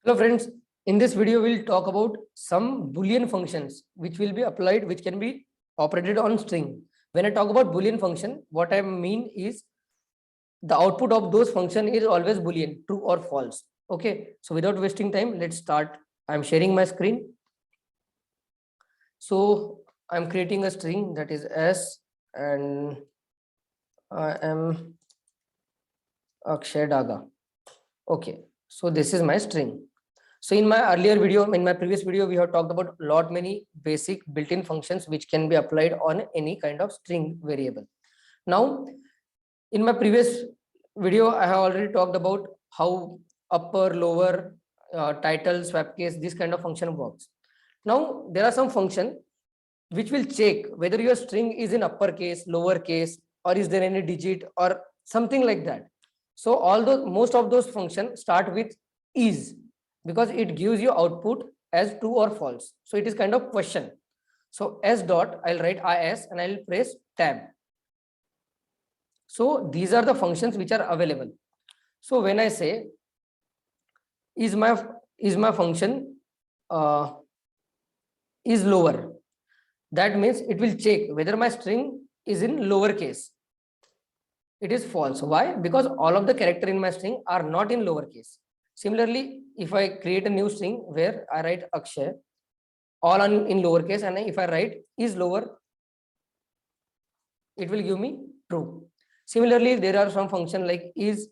Hello friends, in this video we'll talk about some boolean functions which will be applied, which can be operated on string. When I talk about boolean function, what I mean is the output of those function is always boolean, true or false. Okay, so without wasting time, let's start. I'm sharing my screen. So I'm creating a string that is S, and I am Akshay Daga. Okay, so this is my string. So in my earlier video, in my previous video, we have talked about lot many basic built-in functions which can be applied on any kind of string variable. Now, in my previous video, I have already talked about how upper, lower, title, swap case, this kind of function works. Now, there are some function which will check whether your string is in uppercase, lowercase, or is there any digit or something like that. So all those, most of those functions start with is, because it gives you output as true or false. So it is kind of question. So s dot, I'll write is and I'll press tab. So these are the functions which are available. So when I say is my function is lower, that means it will check whether my string is in lower case. It is false. Why? Because all of the character in my string are not in lower case. Similarly, if I create a new string where I write Akshay, all in lowercase, and if I write is lower, it will give me true. Similarly, there are some function like is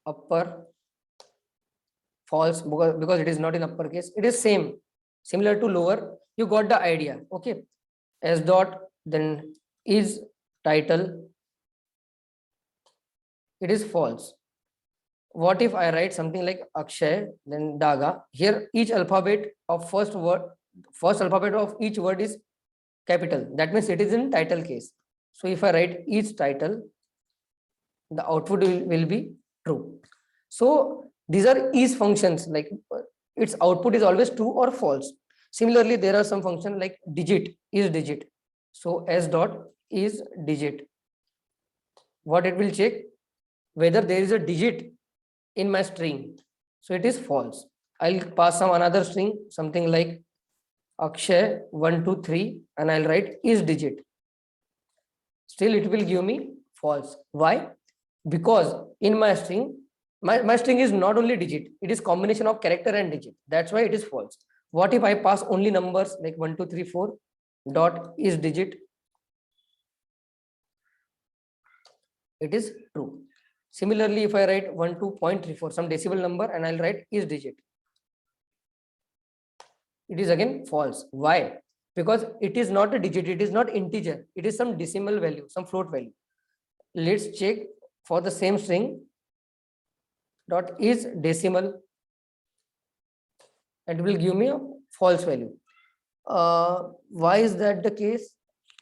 upper, false, because it is not in uppercase. It is same, similar to lower. You got the idea. Okay. S dot, then is title, it is false. What if I write something like Akshay, then Daga? Here, each alphabet of first alphabet of each word is capital. That means it is in title case. So if I write each title, the output will be true. So these are is functions, like its output is always true or false. Similarly, there are some function like digit, is digit. So s dot is digit. What it will check? Whether there is a digit in my string. So it is false. I'll pass some another string, something like Akshay 1, 2, 3, and I'll write is digit. Still, it will give me false. Why? Because in my string, my string is not only digit, it is combination of character and digit. That's why it is false. What if I pass only numbers like 1, 2, 3, 4 dot is digit? It is true. Similarly, if I write 12.34, some decimal number, and I'll write is digit, it is again false. Why? Because it is not a digit, it is not integer, it is some decimal value, some float value. Let's check for the same string. Dot is decimal, and it will give me a false value. Why is that the case?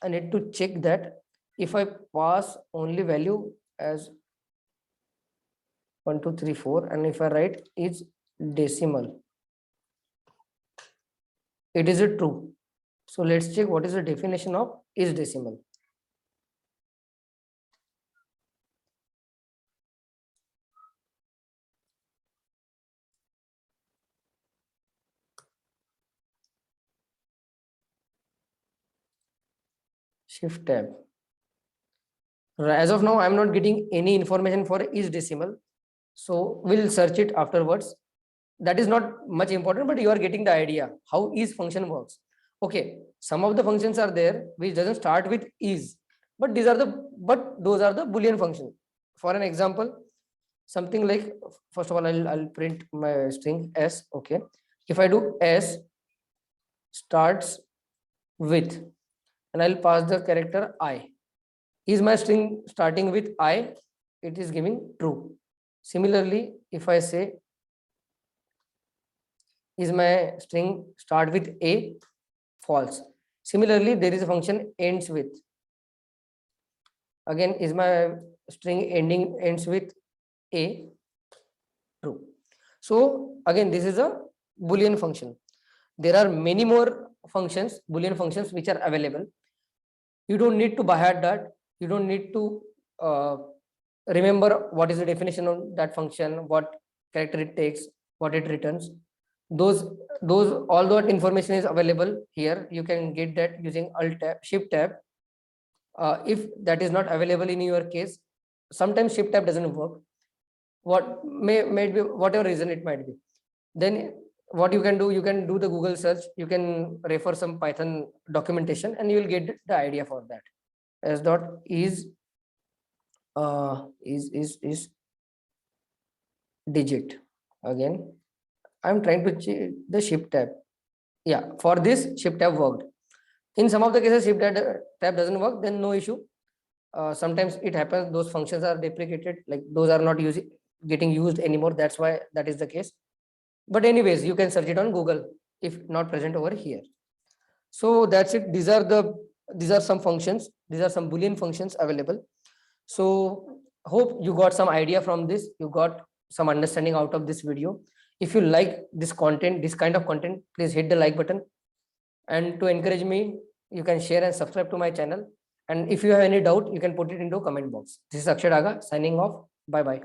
I need to check that. If I pass only value as 1, 2, 3, 4, and if I write is decimal, it is a true. So let's check what is the definition of is decimal. Shift tab. As of now, I'm not getting any information for is decimal. So we'll search it afterwards. That is not much important, but you are getting the idea how is function works. Okay, some of the functions are there which doesn't start with is, but those are the Boolean function. For an example, something like, first of all, I'll print my string s. Okay, if I do s starts with, and I'll pass the character I. Is my string starting with I? It is giving true. Similarly, if I say is my string start with a, false. Similarly, there is a function ends with. Again, is my string ends with a, true. So again, this is a Boolean function. There are many more functions, Boolean functions, which are available. You don't need to by heart that. You don't need to remember what is the definition of that function, what character it takes, what it returns. Those all that information is available here. You can get that using Alt tab, Shift tab. If that is not available in your case, sometimes Shift tab doesn't work. What may be whatever reason it might be. Then what you can do the Google search. You can refer some Python documentation, and you will get the idea for that. S dot is digit. Again, I'm trying to the Shift tab. Yeah, for this Shift tab worked. In some of the cases, Shift tab doesn't work, then no issue. Sometimes it happens, those functions are deprecated, like those are not getting used anymore. That's why that is the case. But anyways, you can search it on Google if not present over here. So that's it. These are some functions. These are some Boolean functions available. So hope you got some idea from this. You got some understanding out of this video. If you like this content, this kind of content, please hit the like button. And to encourage me, you can share and subscribe to my channel. And if you have any doubt, you can put it into comment box. This is Akshay Daga signing off. Bye bye.